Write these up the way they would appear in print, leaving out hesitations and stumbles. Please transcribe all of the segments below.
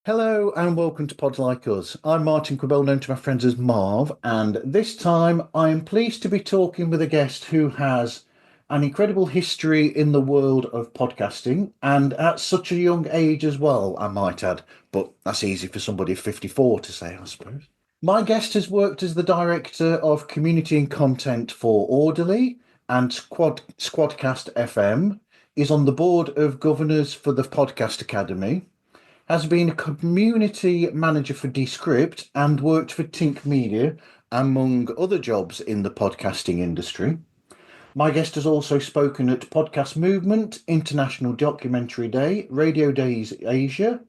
Hello and welcome to Pods Like Us. I'm Martin Quibell, known to my friends as Marv, and this time I am pleased to be talking with a guest who has an incredible history in the world of podcasting, and at such a young age as well, I might add, but that's easy for somebody of 54 to say, I suppose. My guest has worked as the director of community and content for Orderly and Squadcast FM, is on the board of governors for the Podcast Academy, has been a community manager for Descript and worked for Tink Media, among other jobs in the podcasting industry. My guest has also spoken at Podcast Movement, International Documentary Day, Radio Days Asia,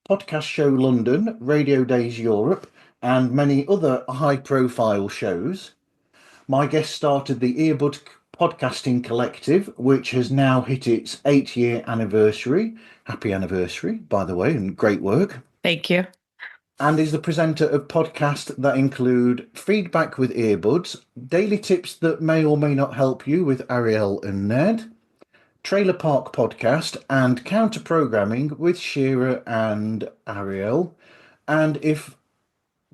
Podcast Show London, Radio Days Europe, and many other high-profile shows. My guest started the Earbud Podcasting Collective, which has now hit its 8-year anniversary. Happy anniversary, by the way, and great work. Thank you. And is the presenter of podcasts that include Feedback with Earbuds, Daily Tips that may or may not help you with Ariel and Ned, Trailer Park Podcast, and Counter Programming with Shearer and Ariel. And if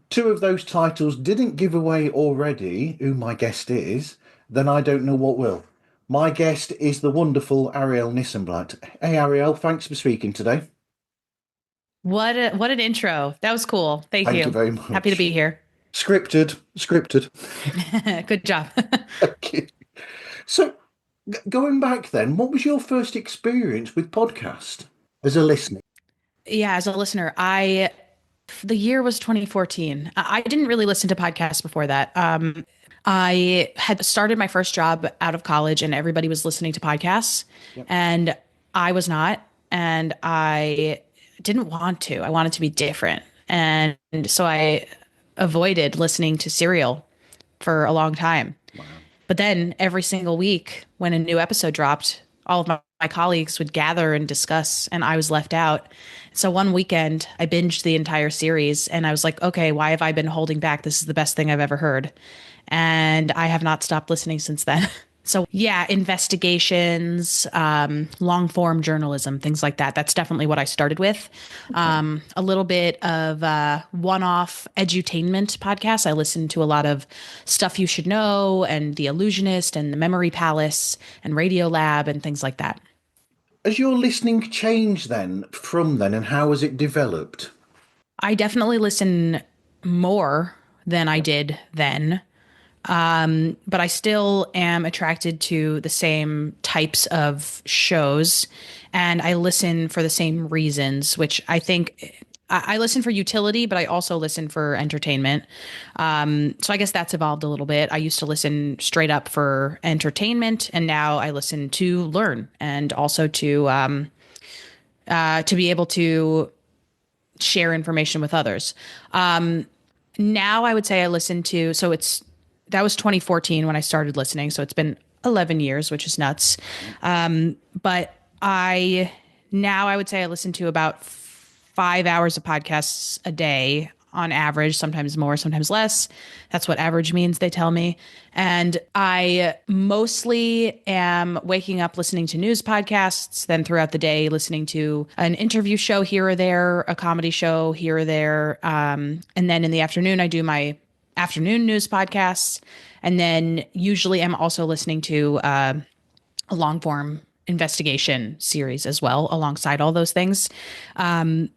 two of those titles didn't give away already who my guest is, then I don't know what will. My guest is the wonderful Arielle Nissenblatt. Hey, Ariel, thanks for speaking today. What an intro. That was cool. Thank you very much. Happy to be here. Scripted. Good job. Thank you. So, going back then, what was your first experience with podcast as a listener? Yeah, as a listener, the year was 2014. I didn't really listen to podcasts before that. I had started my first job out of college and everybody was listening to podcasts. Yep. And I was not, and I didn't want to. I wanted to be different. And so I avoided listening to Serial for a long time. Wow. But then every single week when a new episode dropped, all of my colleagues would gather and discuss, and I was left out. So one weekend I binged the entire series and I was like, okay, why have I been holding back? This is the best thing I've ever heard. And I have not stopped listening since then. So yeah, investigations, long form journalism, things like that. That's definitely what I started with. Okay. A little bit of one-off edutainment podcasts. I listened to a lot of Stuff You Should Know and The Illusionist and The Memory Palace and Radio Lab and things like that. Has your listening changed then from then, and how has it developed? I definitely listen more than I did then. But I still am attracted to the same types of shows, and I listen for the same reasons, which I think I listen for utility, but I also listen for entertainment. So I guess that's evolved a little bit. I used to listen straight up for entertainment, and now I listen to learn and also to be able to share information with others. Now I would say I listen to, that was 2014 when I started listening. So it's been 11 years, which is nuts. But I would say I listen to about 5 hours of podcasts a day on average, sometimes more, sometimes less. That's what average means, they tell me. And I mostly am waking up listening to news podcasts, then throughout the day listening to an interview show here or there, a comedy show here or there. And then in the afternoon, I do my afternoon news podcasts. And then usually I'm also listening to a long form investigation series as well, alongside all those things. And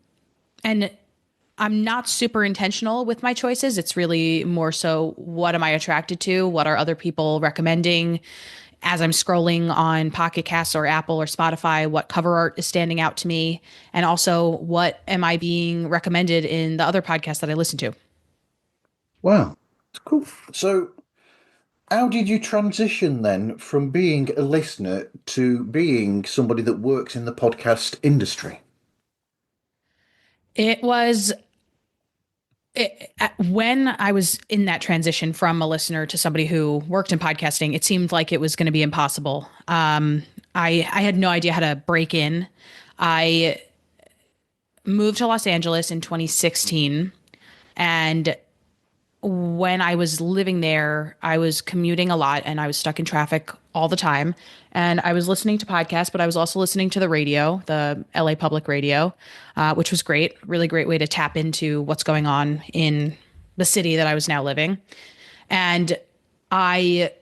I'm not super intentional with my choices. It's really more so, what am I attracted to? What are other people recommending? As I'm scrolling on Pocket Casts or Apple or Spotify, what cover art is standing out to me? And also, what am I being recommended in the other podcasts that I listen to? Wow, cool. So how did you transition then from being a listener to being somebody that works in the podcast industry? It When I was in that transition from a listener to somebody who worked in podcasting, it seemed like it was going to be impossible. I had no idea how to break in. I moved to Los Angeles in 2016, and when I was living there, I was commuting a lot and I was stuck in traffic all the time. And I was listening to podcasts, but I was also listening to the radio, the LA Public Radio, which was great. Really great way to tap into what's going on in the city that I was now living. And I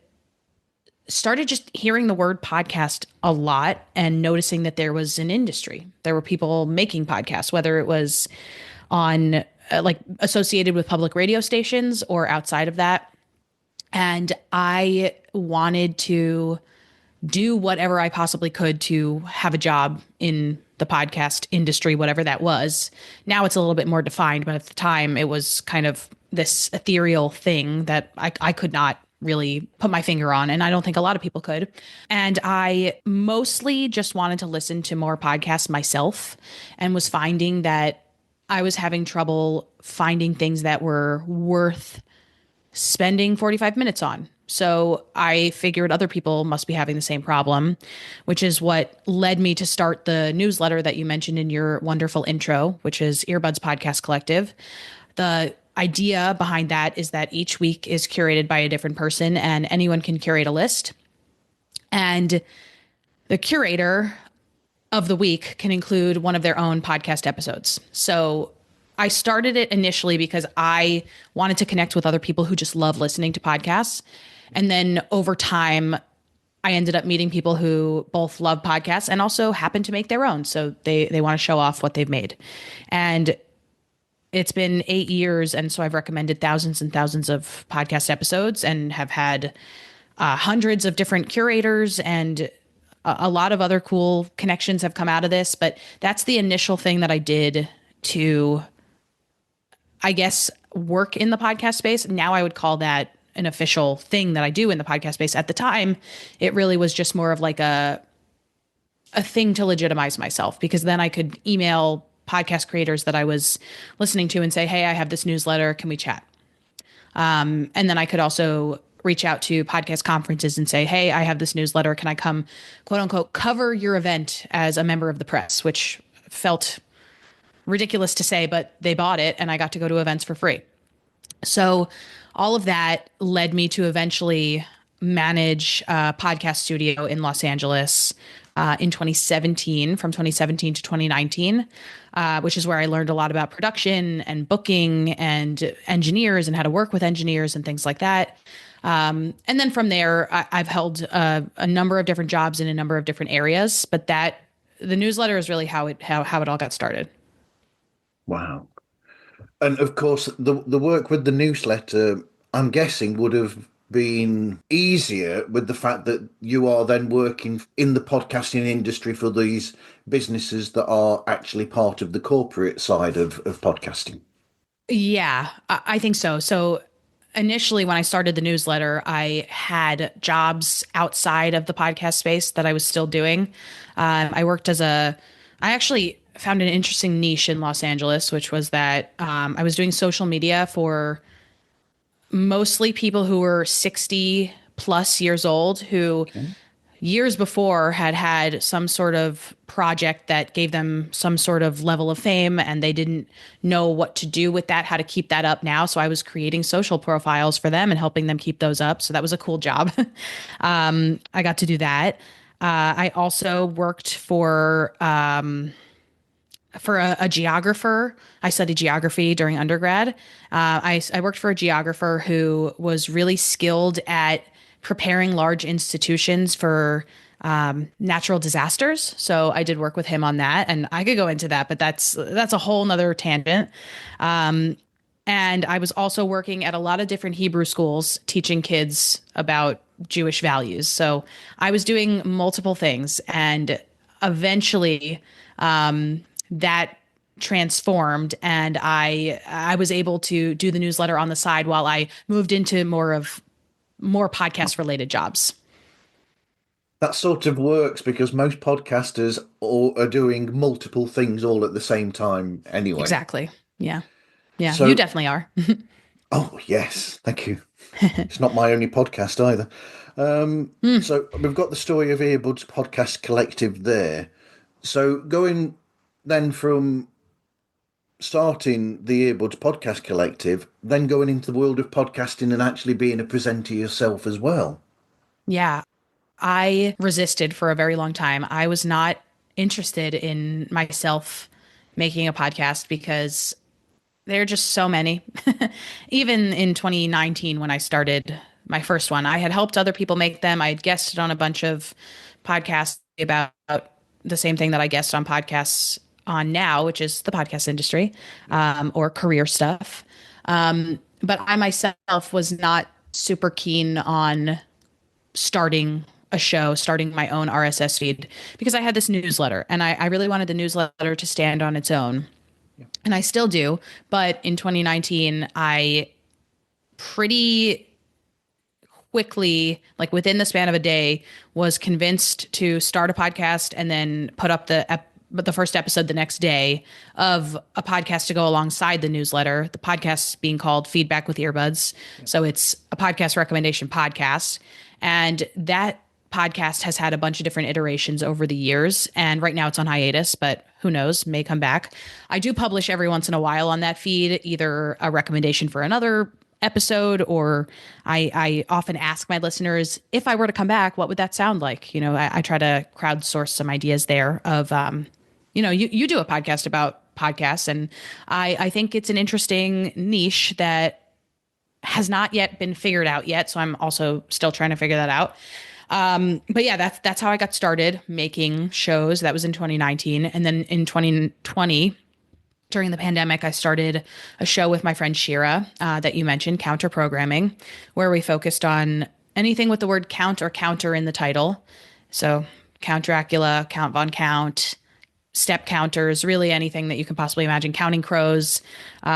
started just hearing the word podcast a lot and noticing that there was an industry. There were people making podcasts, whether it was on like associated with public radio stations or outside of that. And I wanted to do whatever I possibly could to have a job in the podcast industry, whatever that was. Now it's a little bit more defined, but at the time it was kind of this ethereal thing that I could not really put my finger on. And I don't think a lot of people could. And I mostly just wanted to listen to more podcasts myself and was finding that I was having trouble finding things that were worth spending 45 minutes on. So I figured other people must be having the same problem, which is what led me to start the newsletter that you mentioned in your wonderful intro, which is Earbuds Podcast Collective. The idea behind that is that each week is curated by a different person and anyone can curate a list. And the curator of the week can include one of their own podcast episodes. So I started it initially because I wanted to connect with other people who just love listening to podcasts. And then over time, I ended up meeting people who both love podcasts and also happen to make their own. So they want to show off what they've made. And it's been 8 years. And so I've recommended thousands and thousands of podcast episodes and have had hundreds of different curators, and a lot of other cool connections have come out of this. But that's the initial thing that I did to, I guess, work in the podcast space. Now I would call that an official thing that I do in the podcast space. At the time, it really was just more of like a thing to legitimize myself, because then I could email podcast creators that I was listening to and say, hey, I have this newsletter. Can we chat? And then I could also reach out to podcast conferences and say, hey, I have this newsletter. Can I come, quote unquote, cover your event as a member of the press, which felt ridiculous to say, but they bought it and I got to go to events for free. So all of that led me to eventually manage a podcast studio in Los Angeles in 2017, from 2017 to 2019, which is where I learned a lot about production and booking and engineers and how to work with engineers and things like that. And then from there, I've held a number of different jobs in a number of different areas, but the newsletter is really how it all got started. Wow. And of course, the work with the newsletter, I'm guessing, would have been easier with the fact that you are then working in the podcasting industry for these businesses that are actually part of the corporate side of podcasting. Yeah, I think so. So initially, when I started the newsletter, I had jobs outside of the podcast space that I was still doing. I worked I actually found an interesting niche in Los Angeles, which was that I was doing social media for mostly people who were 60 plus years old, who years before had some sort of project that gave them some sort of level of fame, and they didn't know what to do with that, how to keep that up now. So I was creating social profiles for them and helping them keep those up. So that was a cool job. I got to do that. I also worked for a geographer. I studied geography during undergrad. I worked for a geographer who was really skilled at preparing large institutions for natural disasters. So I did work with him on that, and I could go into that, but that's a whole nother tangent. And I was also working at a lot of different Hebrew schools, teaching kids about Jewish values. So I was doing multiple things, and eventually that transformed, and I was able to do the newsletter on the side while I moved into more podcast related jobs. That sort of works because most podcasters are doing multiple things all at the same time anyway. Exactly. Yeah. Yeah, you So, definitely are. oh, yes, thank you. It's not my only podcast either. Hmm. So we've got the story of Earbuds Podcast Collective there. So going then from starting the Earbuds Podcast Collective, then going into the world of podcasting and actually being a presenter yourself as well. Yeah, I resisted for a very long time. I was not interested in myself making a podcast because there are just so many. Even in 2019, when I started my first one, I had helped other people make them. I had guested on a bunch of podcasts about the same thing that I guest on podcasts on now, which is the podcast industry, or career stuff. But I myself was not super keen on starting a show, starting my own RSS feed, because I had this newsletter and I really wanted the newsletter to stand on its own. And I still do. But in 2019, I pretty quickly, like within the span of a day, was convinced to start a podcast and then put up the first episode the next day of a podcast to go alongside the newsletter. The podcast being called Feedback with Earbuds. So it's a podcast recommendation podcast. And that podcast has had a bunch of different iterations over the years. And right now it's on hiatus, but who knows, may come back. I do publish every once in a while on that feed, either a recommendation for another episode, or I often ask my listeners, if I were to come back, what would that sound like? You know, I try to crowdsource some ideas there of, you do a podcast about podcasts, and I think it's an interesting niche that has not yet been figured out yet. So I'm also still trying to figure that out. But yeah, that's how I got started making shows. That was in 2019. And then in 2020, during the pandemic, I started a show with my friend Shira, that you mentioned, Counter Programming, where we focused on anything with the word count or counter in the title. So Count Dracula, Count Von Count, step counters, really anything that you can possibly imagine, counting crows, like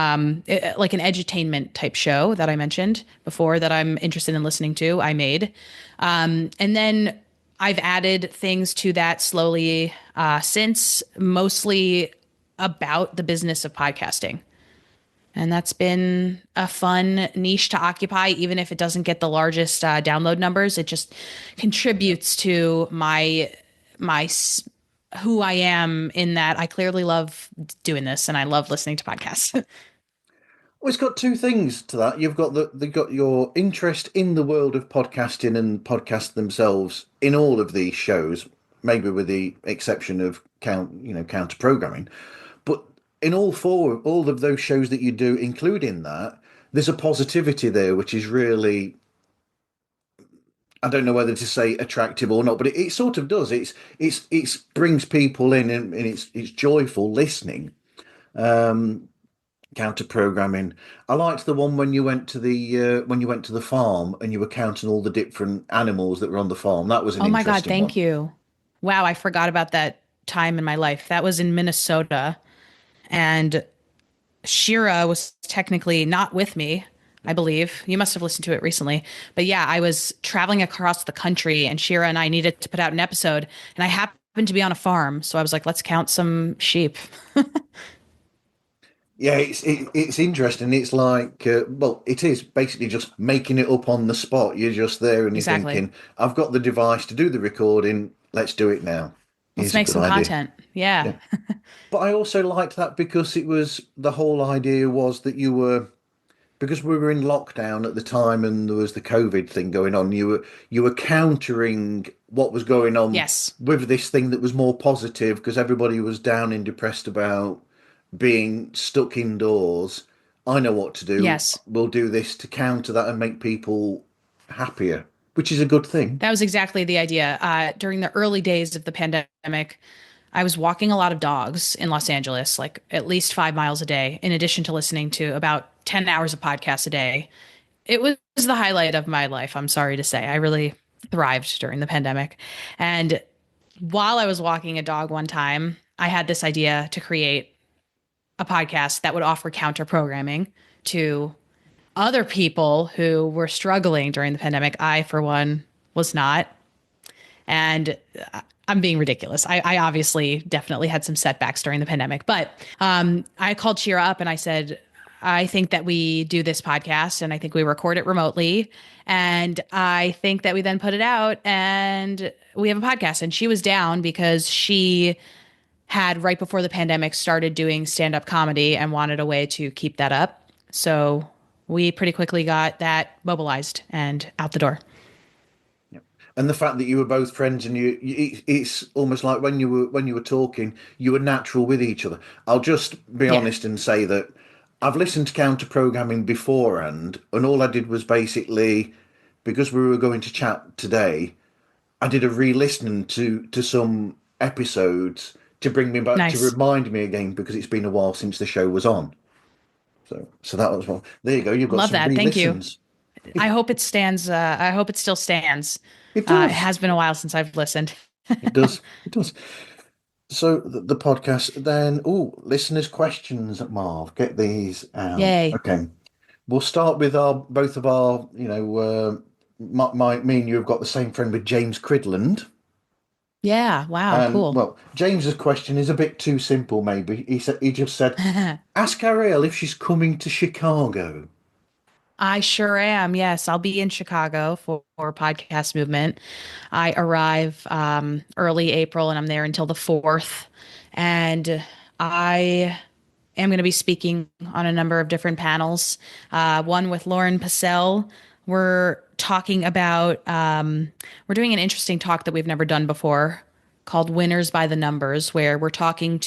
an edutainment type show that I mentioned before that I'm interested in listening to, I made. And then I've added things to that slowly since, mostly about the business of podcasting. And that's been a fun niche to occupy, even if it doesn't get the largest download numbers. It just contributes to my who I am, in that I clearly love doing this and I love listening to podcasts. Well, it's got two things to that. You've got they've got your interest in the world of podcasting and podcasts themselves in all of these shows, maybe with the exception of counter programming. But in all of those shows that you do, including that, there's a positivity there, which is really, I don't know whether to say attractive or not, but it sort of does. It's brings people in, and it's joyful listening. Um, Counter programming. I liked the one when you went to the farm and you were counting all the different animals that were on the farm. That was an Oh my God, interesting thank one. you. Wow, I forgot about that time in my life. That was in Minnesota. And Shira was technically not with me, I believe. You must have listened to it recently. But yeah, I was traveling across the country and Shira and I needed to put out an episode. And I happened to be on a farm. So I was like, let's count some sheep. Yeah, it's interesting. It's like, well, it is basically just making it up on the spot. You're just there and you're Exactly. thinking, I've got the device to do the recording. Let's do it now. Let's Here's a make good some idea. content. Yeah. Yeah. But I also liked that because it was the whole idea was that because we were in lockdown at the time and there was the COVID thing going on, you were countering what was going on Yes. with this thing that was more positive because everybody was down and depressed about being stuck indoors. I know what to do. Yes. We'll do this to counter that and make people happier, which is a good thing. That was exactly the idea. During the early days of the pandemic, I was walking a lot of dogs in Los Angeles, like at least 5 miles a day, in addition to listening to about 10 hours of podcasts a day. It was the highlight of my life, I'm sorry to say. I really thrived during the pandemic. And while I was walking a dog one time, I had this idea to create a podcast that would offer counter programming to other people who were struggling during the pandemic. I, for one, was not. And I'm being ridiculous. I obviously definitely had some setbacks during the pandemic, but I called Shira up and I said, I think that we do this podcast and I think we record it remotely. And I think that we then put it out and we have a podcast. And she was down because she had, right before the pandemic, started doing stand-up comedy and wanted a way to keep that up. So we pretty quickly got that mobilized and out the door. And the fact that you were both friends, and it's almost like when you were talking, you were natural with each other. I'll just be Yeah. honest and say that I've listened to counter programming beforehand, and all I did was basically, because we were going to chat today, I did a re-listening to some episodes to bring me back, to Nice. remind me again, because it's been a while since the show was on. So that was one. There you go. You've got Love some that. Thank you. re-listens. I hope it stands. I hope it still stands. It It does. has been a while since I've listened. It does. It does. So the podcast then. Oh, listeners' questions, Marv. Get these out. Yay. Okay. We'll start with our both of our. Me and you have got the same friend with James Cridland. Yeah. Wow. And Cool. well, James's question is a bit too simple. Maybe he just said, "Ask Ariel if she's coming to Chicago." I sure am. Yes, I'll be in Chicago for Podcast Movement. I arrive early April and I'm there until the 4th. And I am going to be speaking on a number of different panels. One with Lauren Passell. We're talking about, we're doing an interesting talk that we've never done before called Winners by the Numbers, where we're talking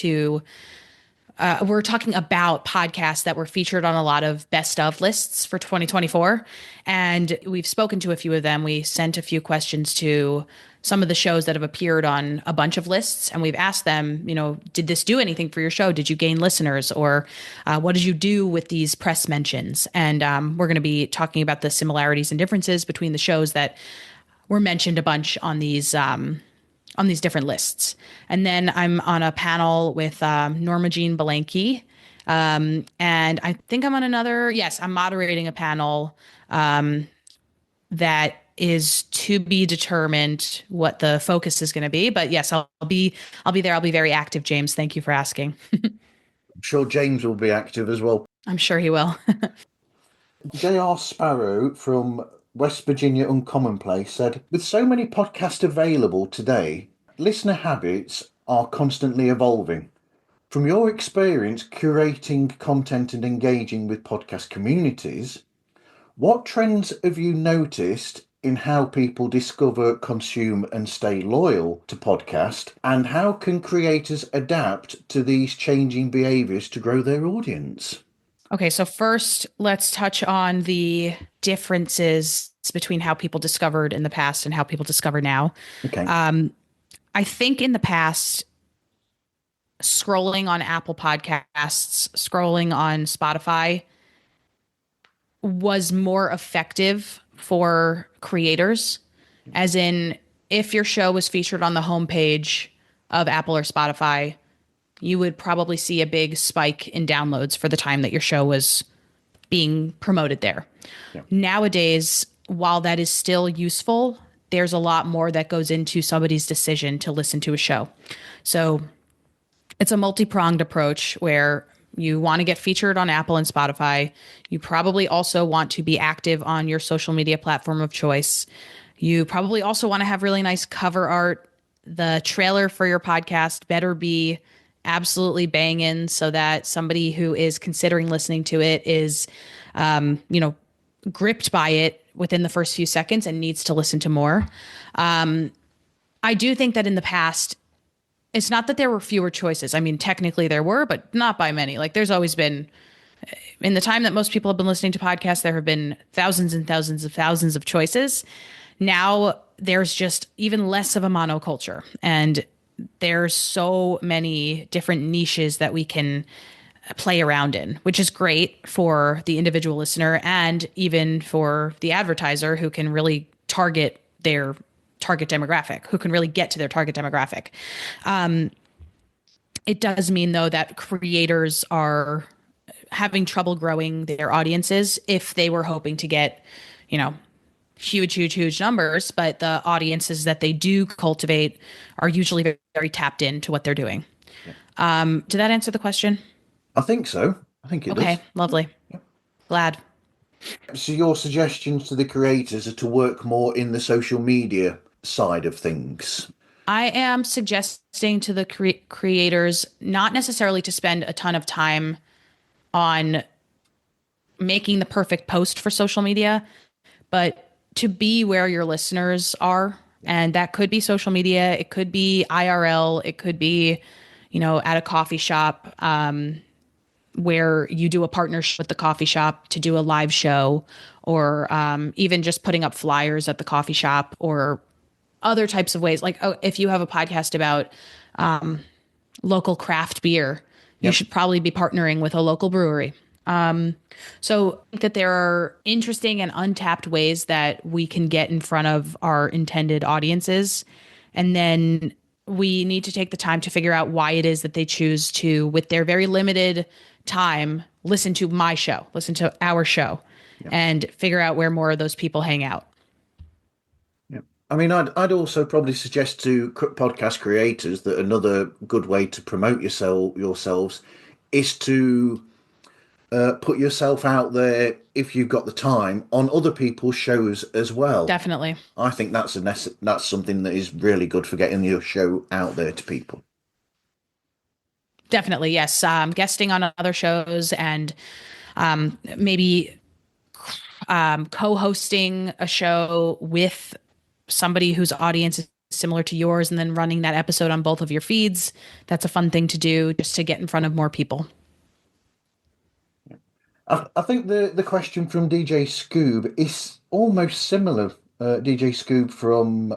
about podcasts that were featured on a lot of best of lists for 2024. And we've spoken to a few of them. We sent a few questions to some of the shows that have appeared on a bunch of lists. And we've asked them, did this do anything for your show? Did you gain listeners? Or what did you do with these press mentions? And we're going to be talking about the similarities and differences between the shows that were mentioned a bunch on these different lists. And then I'm on a panel with Norma Jean Belenke. And I think I'm on I'm moderating a panel that is to be determined what the focus is going to be. But yes, I'll be there. I'll be very active, James. Thank you for asking. I'm sure James will be active as well. I'm sure he will. J.R. Sparrow from West Virginia Uncommonplace said, with so many podcasts available today, listener habits are constantly evolving. From your experience curating content and engaging with podcast communities, what trends have you noticed in how people discover, consume, and stay loyal to podcast? And how can creators adapt to these changing behaviors to grow their audience? Okay, so first, let's touch on the differences between how people discovered in the past and how people discover now. Okay. I think in the past, scrolling on Apple Podcasts, scrolling on Spotify was more effective for creators, as in, if your show was featured on the homepage of Apple or Spotify, you would probably see a big spike in downloads for the time that your show was being promoted there. Yeah. Nowadays, while that is still useful, there's a lot more that goes into somebody's decision to listen to a show. So it's a multi-pronged approach where you want to get featured on Apple and Spotify. You probably also want to be active on your social media platform of choice. You probably also want to have really nice cover art. The trailer for your podcast better be absolutely banging so that somebody who is considering listening to it is, gripped by it within the first few seconds and needs to listen to more. I do think that in the past, it's not that there were fewer choices. I mean, technically there were, but not by many. Like, there's always been, in the time that most people have been listening to podcasts, there have been thousands and thousands of choices. Now there's just even less of a monoculture, and there's so many different niches that we can play around in, which is great for the individual listener and even for the advertiser who can really target their target demographic, who can really get to their target demographic. It does mean, though, that creators are having trouble growing their audiences if they were hoping to get, huge numbers, but the audiences that they do cultivate are usually very, very tapped into what they're doing. Did that answer the question? I think so. I think it Okay, does. lovely. Glad. So your suggestions to the creators are to work more in the social media side of things. I am suggesting to the creators not necessarily to spend a ton of time on making the perfect post for social media, but to be where your listeners are. And that could be social media, it could be IRL, it could be, at a coffee shop, where you do a partnership with the coffee shop to do a live show, or even just putting up flyers at the coffee shop, or other types of ways. Like, oh, if you have a podcast about local craft beer, you Yep. should probably be partnering with a local brewery. So I think that there are interesting and untapped ways that we can get in front of our intended audiences. And then we need to take the time to figure out why it is that they choose to, with their very limited time, listen to my show, listen to our show, Yep. and figure out where more of those people hang out. Yep. I mean, I'd also probably suggest to podcast creators that another good way to promote yourselves is to put yourself out there if you've got the time on other people's shows as well. Definitely. I think that's something that is really good for getting your show out there to people. Definitely, yes. Guesting on other shows, and maybe co-hosting a show with somebody whose audience is similar to yours, and then running that episode on both of your feeds. That's a fun thing to do, just to get in front of more people. I think the question from DJ Scoob is almost similar. DJ Scoob from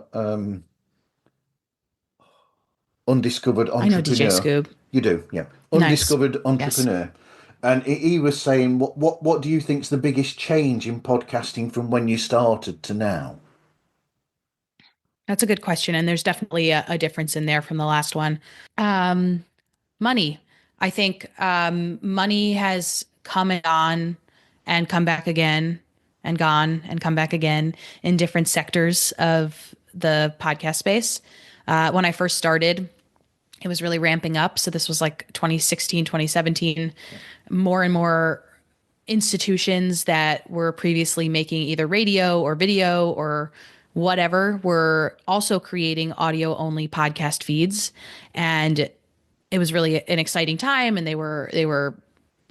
Undiscovered I know DJ Entrepreneur. Scoob. You do, yeah. Nice. Undiscovered Yes. Entrepreneur. And he was saying, what do you think's the biggest change in podcasting from when you started to now? That's a good question. And there's definitely a difference in there from the last one. Money. I think money has come and gone and come back again, and gone and come back again in different sectors of the podcast space. When I first started, it was really ramping up. So this was like 2016, 2017. More and more institutions that were previously making either radio or video or whatever were also creating audio only podcast feeds. And it was really an exciting time, and they were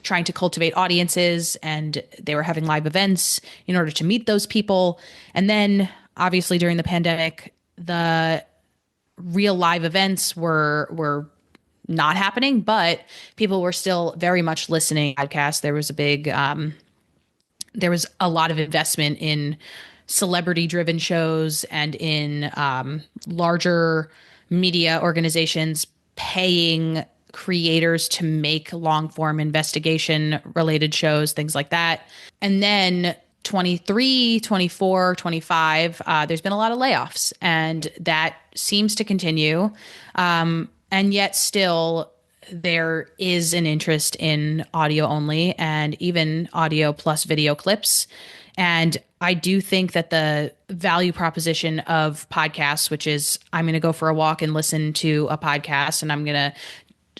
trying to cultivate audiences, and they were having live events in order to meet those people. And then obviously during the pandemic, the real live events were not happening, but people were still very much listening to podcasts. There was a lot of investment in celebrity driven shows, and in larger media organizations paying creators to make long form investigation related shows, things like that. And then 23, 24, 25, there's been a lot of layoffs, and that seems to continue. And yet still there is an interest in audio only, and even audio plus video clips. And I do think that the value proposition of podcasts, which is I'm going to go for a walk and listen to a podcast, and I'm going to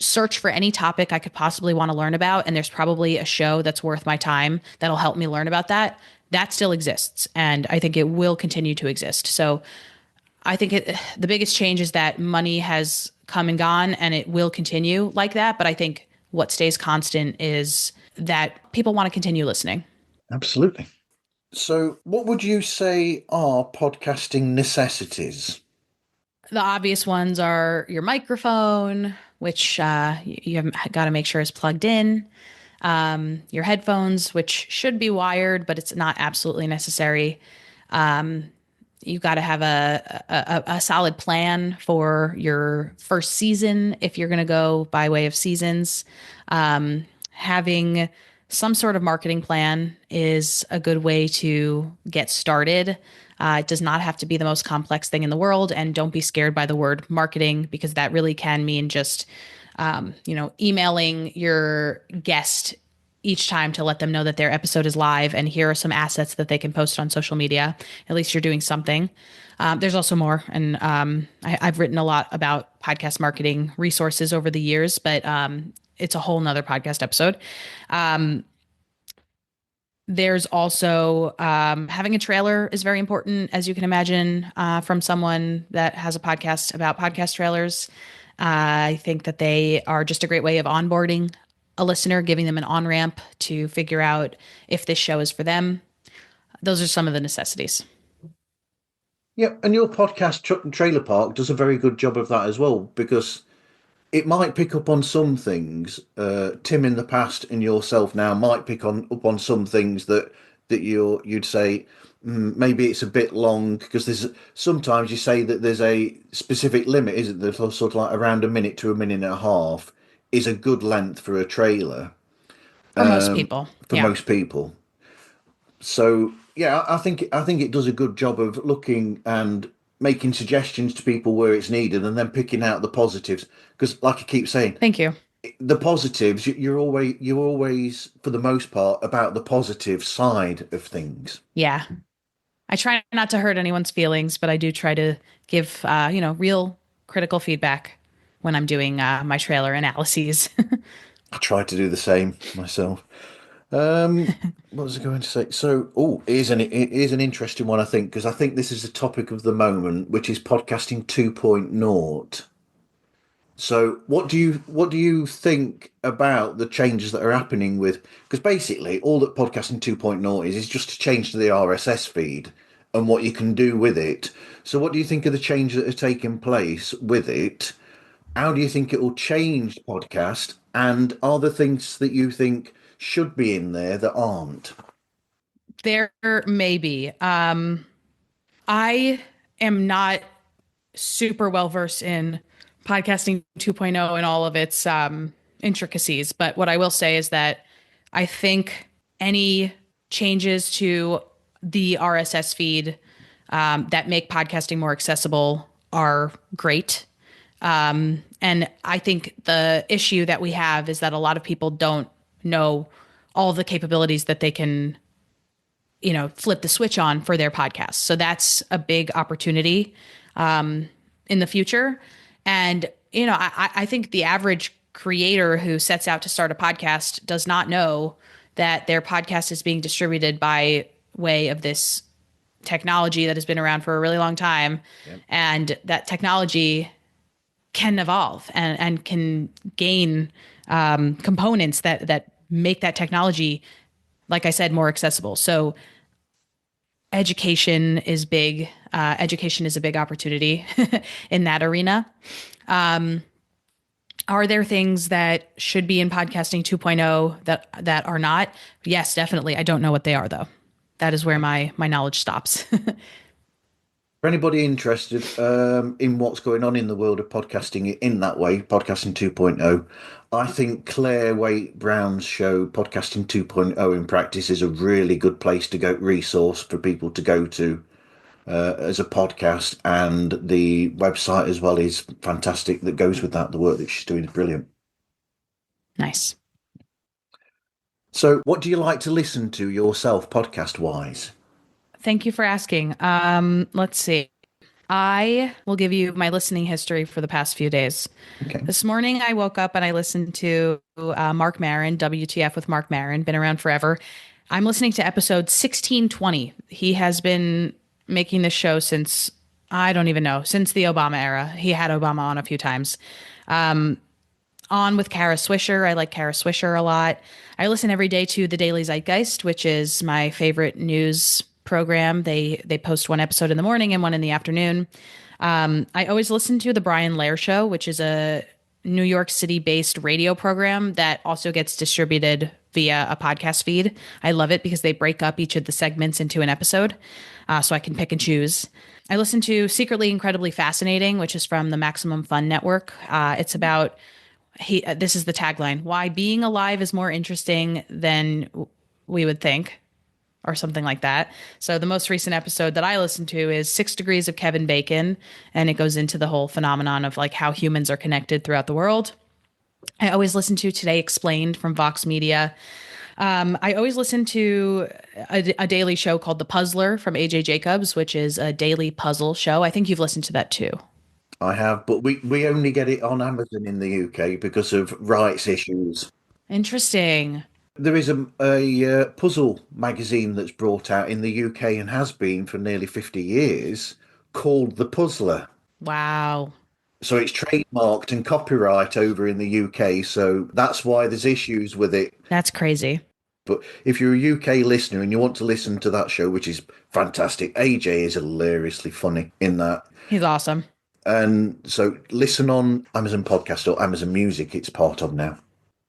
search for any topic I could possibly want to learn about, and there's probably a show that's worth my time that'll help me learn about that, that still exists. And I think it will continue to exist. So I think the biggest change is that money has come and gone, and it will continue like that. But I think what stays constant is that people want to continue listening. Absolutely. So, what would you say are podcasting necessities? The obvious ones are your microphone, which you have got to make sure is plugged in. Your headphones, which should be wired, but it's not absolutely necessary. You've got to have a solid plan for your first season if you're going to go by way of seasons. Having some sort of marketing plan is a good way to get started. It does not have to be the most complex thing in the world, and don't be scared by the word marketing, because that really can mean just, emailing your guest each time to let them know that their episode is live, and here are some assets that they can post on social media. At least you're doing something. There's also more, and I've written a lot about podcast marketing resources over the years, but it's a whole nother podcast episode. There's also having a trailer is very important, as you can imagine, from someone that has a podcast about podcast trailers. I think that they are just a great way of onboarding a listener, giving them an on ramp to figure out if this show is for them. Those are some of the necessities. Yeah, and your podcast, Truck and Trailer Park, does a very good job of that as well, because it might pick up on some things. Tim in the past and yourself now might pick up on some things that you'd say, maybe it's a bit long, because there's sometimes you say that there's a specific limit, isn't there? Sort of like around a minute to a minute and a half is a good length for a trailer For most people. for Yeah. most people. So yeah, I think it does a good job of looking and making suggestions to people where it's needed, and then picking out the positives. Because, like I keep saying, Thank you. the positives, you're always for the most part about the positive side of things. Yeah. I try not to hurt anyone's feelings, but I do try to give, real critical feedback when I'm doing my trailer analyses. I try to do the same myself. What was I going to say? So, it is an interesting one, I think, because I think this is the topic of the moment, which is podcasting 2.0. So, what do you think about the changes that are happening with? Because basically, all that podcasting 2.0 is just to change to the RSS feed and what you can do with it. So, what do you think of the changes that are taking place with it? How do you think it will change the podcast? And are there things that you think should be in there that aren't? There may be. I am not super well versed in podcasting 2.0 and all of its intricacies, but what I will say is that I think any changes to the RSS feed that make podcasting more accessible are great. And I think the issue that we have is that a lot of people don't know all the capabilities that they can, flip the switch on for their podcast. So that's a big opportunity in the future. And, I think the average creator who sets out to start a podcast does not know that their podcast is being distributed by way of this technology that has been around for a really long time. Yep. And that technology can evolve and can gain components that make that technology, like I said, more accessible. So education is big. Education is a big opportunity in that arena. Are there things that should be in podcasting 2.0 that are not? Yes, definitely. I don't know what they are, though. That is where my knowledge stops. For anybody interested in what's going on in the world of podcasting in that way, podcasting 2.0, I think Claire Waite Brown's show, Podcasting 2.0 in Practice, is a really good place to go, resource for people to go to as a podcast. And the website as well is fantastic that goes with that. The work that she's doing is brilliant. Nice. So, what do you like to listen to yourself, podcast-wise? Thank you for asking. Let's see. I will give you my listening history for the past few days. Okay. This morning, I woke up and I listened to Mark Maron, WTF with Mark Maron, been around forever. I'm listening to episode 1620. He has been making this show since, I don't even know, since the Obama era. He had Obama on a few times. On with Kara Swisher. I like Kara Swisher a lot. I listen every day to The Daily Zeitgeist, which is my favorite news program. They post one episode in the morning and one in the afternoon. I always listen to The Brian Lair Show, which is a New York City-based radio program that also gets distributed via a podcast feed. I love it because they break up each of the segments into an episode, so I can pick and choose. I listen to Secretly Incredibly Fascinating, which is from the Maximum Fun Network. It's about this is the tagline: why being alive is more interesting than we would think, or something like that. So the most recent episode that I listened to is 6 Degrees of Kevin Bacon, and it goes into the whole phenomenon of like how humans are connected throughout the world. I always listen to Today Explained from Vox Media. I always listen to a daily show called The Puzzler from AJ Jacobs, which is a daily puzzle show. I think you've listened to that too. I have, but we only get it on Amazon in the UK because of rights issues. Interesting. There is a puzzle magazine that's brought out in the UK and has been for nearly 50 years called The Puzzler. Wow. So it's trademarked and copyright over in the UK. So that's why there's issues with it. That's crazy. But if you're a UK listener and you want to listen to that show, which is fantastic, AJ is hilariously funny in that. He's awesome. And so listen on Amazon Podcast or Amazon Music, it's part of now.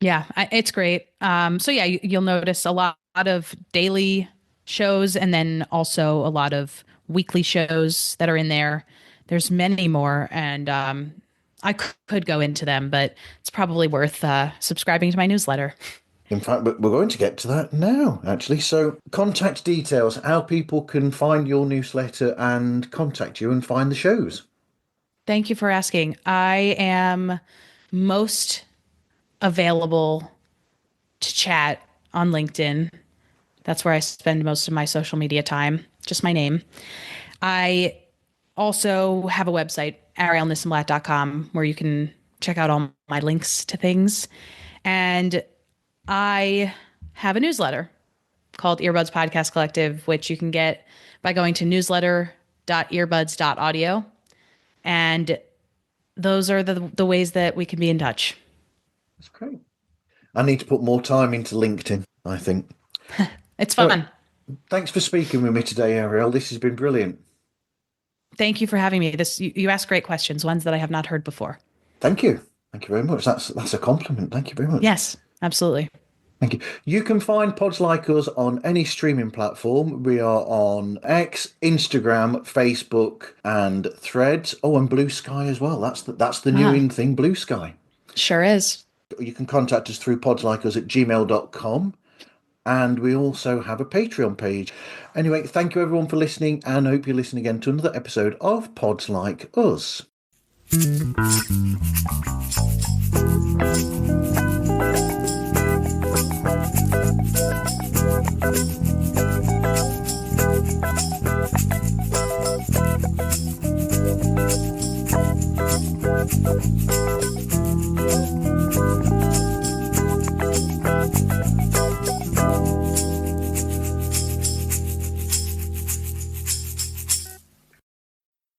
Yeah, it's great. So yeah, you'll notice a lot of daily shows and then also a lot of weekly shows that are in there. There's many more, and I could go into them, but it's probably worth subscribing to my newsletter. In fact, we're going to get to that now, actually. So contact details, how people can find your newsletter and contact you and find the shows. Thank you for asking. I am most available to chat on LinkedIn. That's where I spend most of my social media time, just my name. I also have a website, ariellenissenblatt.com, where you can check out all my links to things. And I have a newsletter called Earbuds Podcast Collective, which you can get by going to newsletter.earbuds.audio. And those are the ways that we can be in touch. That's great. I need to put more time into LinkedIn, I think. It's fun. Thanks for speaking with me today, Ariel. This has been brilliant. Thank you for having me. You ask great questions, ones that I have not heard before. Thank you. Thank you very much. That's a compliment. Thank you very much. Yes, absolutely. Thank you. You can find Pods Like Us on any streaming platform. We are on X, Instagram, Facebook, and Threads. Oh, and Blue Sky as well. That's the new in thing, Blue Sky. Sure is. You can contact us through podslikeus@gmail.com. And we also have a Patreon page. Anyway, thank you everyone for listening, and I hope you listen again to another episode of Pods Like Us.